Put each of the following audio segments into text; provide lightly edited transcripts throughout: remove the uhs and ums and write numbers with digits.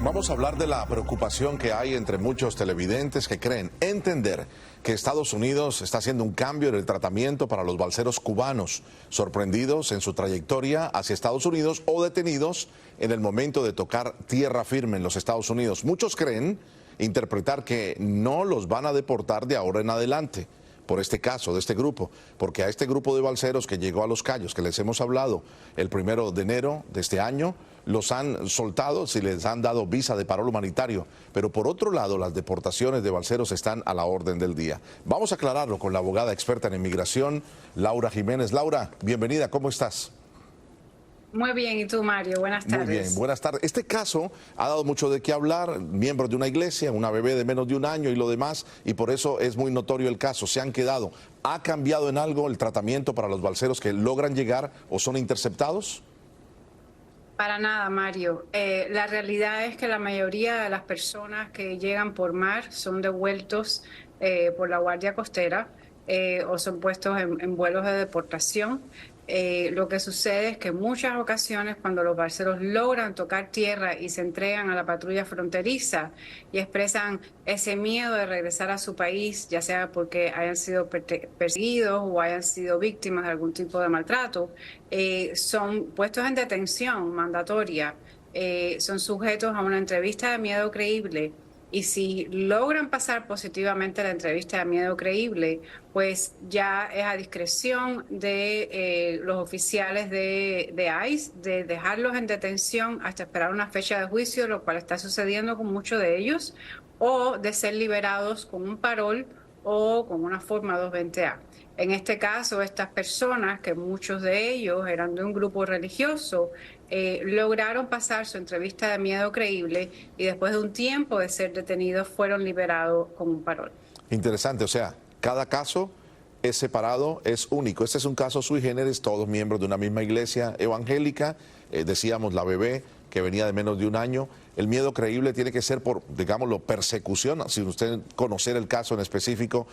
Vamos a hablar de la preocupación que hay entre muchos televidentes que creen entender que Estados Unidos está haciendo un cambio en el tratamiento para los balseros cubanos, sorprendidos en su trayectoria hacia Estados Unidos o detenidos en el momento de tocar tierra firme en los Estados Unidos. Muchos creen interpretar que no los van a deportar de ahora en adelante por este caso, de este grupo, porque a este grupo de balseros que llegó a Los Cayos, que les hemos hablado el 1 de enero de este año, los han soltado si les han dado visa de parol humanitario, pero por otro lado las deportaciones de balseros están a la orden del día. Vamos a aclararlo con la abogada experta en inmigración, Laura Jiménez. Laura, bienvenida, ¿cómo estás? Muy bien, ¿y tú, Mario? Buenas tardes. Muy bien, buenas tardes. Este caso ha dado mucho de qué hablar, miembros de una iglesia, una bebé de menos de un año y lo demás, y por eso es muy notorio el caso. Se han quedado. ¿Ha cambiado en algo el tratamiento para los balseros que logran llegar o son interceptados? Para nada, Mario. La realidad es que la mayoría de las personas que llegan por mar son devueltos por la Guardia Costera o son puestos en vuelos de deportación. Lo que sucede es que en muchas ocasiones cuando los balseros logran tocar tierra y se entregan a la patrulla fronteriza y expresan ese miedo de regresar a su país, ya sea porque hayan sido perseguidos o hayan sido víctimas de algún tipo de maltrato, son puestos en detención mandatoria, son sujetos a una entrevista de miedo creíble. Y si logran pasar positivamente la entrevista de miedo creíble, pues ya es a discreción de los oficiales de ICE de dejarlos en detención hasta esperar una fecha de juicio, lo cual está sucediendo con muchos de ellos, o de ser liberados con un parol o con una forma 220A. En este caso, estas personas, que muchos de ellos eran de un grupo religioso, lograron pasar su entrevista de miedo creíble y después de un tiempo de ser detenidos fueron liberados con un parol. Interesante, o sea, cada caso es separado, es único. Este es un caso sui generis, todos miembros de una misma iglesia evangélica, decíamos la bebé que venía de menos de un año. El miedo creíble tiene que ser por, digámoslo, persecución, sin usted conocer el caso en específico,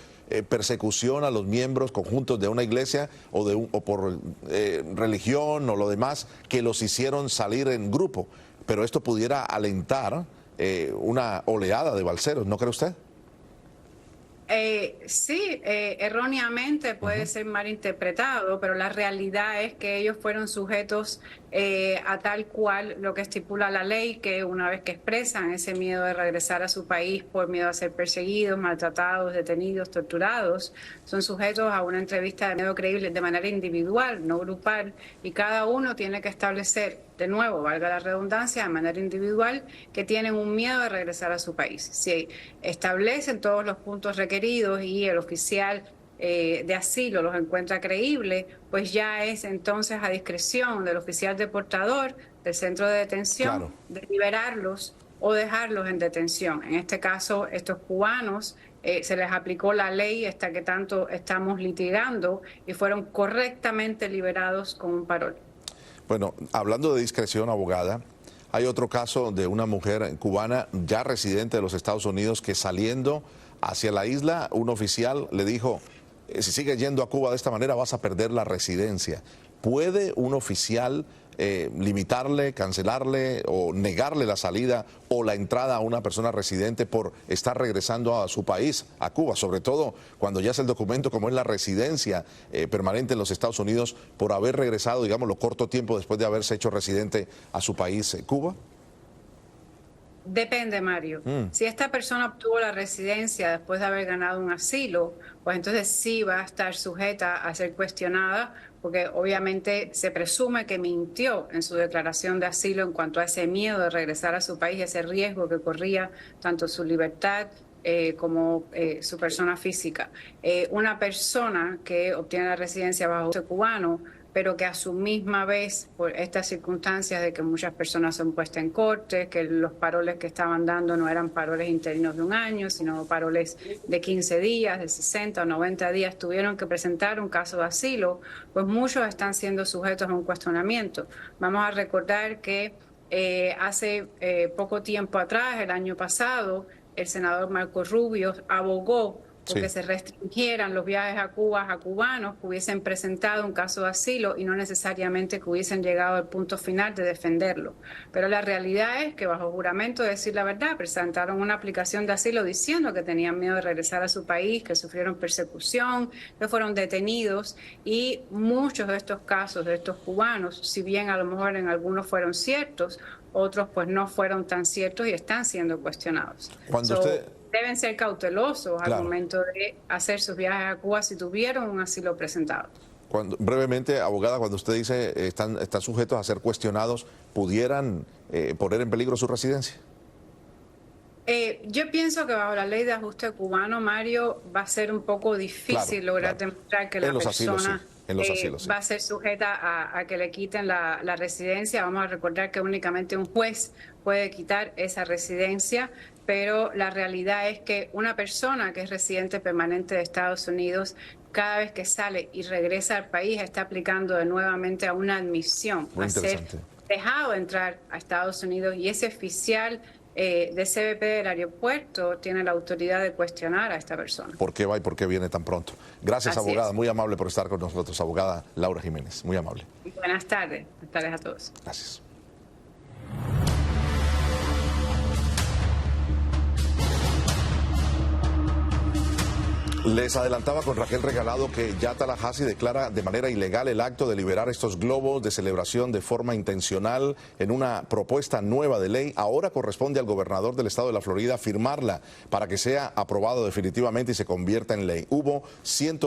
persecución a los miembros conjuntos de una iglesia o por religión o lo demás, que los hicieron salir en grupo. Pero esto pudiera alentar una oleada de balseros, ¿no cree usted? Sí, erróneamente puede ser malinterpretado, pero la realidad es que ellos fueron sujetos a tal cual lo que estipula la ley, que una vez que expresan ese miedo de regresar a su país por miedo a ser perseguidos, maltratados, detenidos, torturados, son sujetos a una entrevista de miedo creíble de manera individual, no grupal, y cada uno tiene que establecer, de nuevo, valga la redundancia, de manera individual, que tienen un miedo de regresar a su país. Si establecen todos los puntos requeridos y el oficial de asilo los encuentra creíbles, pues ya es entonces a discreción del oficial deportador del centro de detención de liberarlos o dejarlos en detención. En este caso, estos cubanos se les aplicó la ley hasta que tanto estamos litigando y fueron correctamente liberados con un parol. Bueno, hablando de discreción, abogada, hay otro caso de una mujer cubana ya residente de los Estados Unidos que saliendo hacia la isla, un oficial le dijo, si sigues yendo a Cuba de esta manera vas a perder la residencia. ¿Puede un oficial limitarle, cancelarle o negarle la salida o la entrada a una persona residente por estar regresando a su país, a Cuba, sobre todo cuando ya es el documento como es la residencia permanente en los Estados Unidos, por haber regresado, digamos, lo corto tiempo después de haberse hecho residente a su país, Cuba? Depende, Mario. Si esta persona obtuvo la residencia después de haber ganado un asilo, pues entonces sí va a estar sujeta a ser cuestionada, porque obviamente se presume que mintió en su declaración de asilo en cuanto a ese miedo de regresar a su país, ese riesgo que corría tanto su libertad como su persona física. Una persona que obtiene la residencia bajo este cubano, pero que a su misma vez, por estas circunstancias de que muchas personas son puestas en corte, que los paroles que estaban dando no eran paroles interinos de un año, sino paroles de 15 días, de 60 o 90 días, tuvieron que presentar un caso de asilo, pues muchos están siendo sujetos a un cuestionamiento. Vamos a recordar que hace poco tiempo atrás, el año pasado, el senador Marco Rubio abogó porque Sí. se restringieran los viajes a Cuba a cubanos que hubiesen presentado un caso de asilo y no necesariamente que hubiesen llegado al punto final de defenderlo. Pero la realidad es que bajo juramento de decir la verdad presentaron una aplicación de asilo diciendo que tenían miedo de regresar a su país, que sufrieron persecución, que fueron detenidos, y muchos de estos casos de estos cubanos, si bien a lo mejor en algunos fueron ciertos, otros pues no fueron tan ciertos y están siendo cuestionados. Cuando usted... Deben ser cautelosos al Claro. momento de hacer sus viajes a Cuba si tuvieron un asilo presentado. Brevemente, abogada, cuando usted dice están sujetos a ser cuestionados, ¿pudieran poner en peligro su residencia? Yo pienso que bajo la ley de ajuste cubano, Mario, va a ser un poco difícil lograr demostrar que la persona va a ser sujeta a que le quiten la residencia. Vamos a recordar que únicamente un juez puede quitar esa residencia, pero la realidad es que una persona que es residente permanente de Estados Unidos, cada vez que sale y regresa al país, está aplicando nuevamente a una admisión, a ser dejado entrar a Estados Unidos, y ese oficial de CBP del aeropuerto tiene la autoridad de cuestionar a esta persona. ¿Por qué va y por qué viene tan pronto? Gracias, Así abogada. es. Muy amable por estar con nosotros, abogada Laura Jiménez. Muy amable. Buenas tardes. Buenas tardes a todos. Gracias. Les adelantaba con Raquel Regalado que ya Tallahassee declara de manera ilegal el acto de liberar estos globos de celebración de forma intencional en una propuesta nueva de ley. Ahora corresponde al gobernador del estado de la Florida firmarla para que sea aprobado definitivamente y se convierta en ley. Hubo 102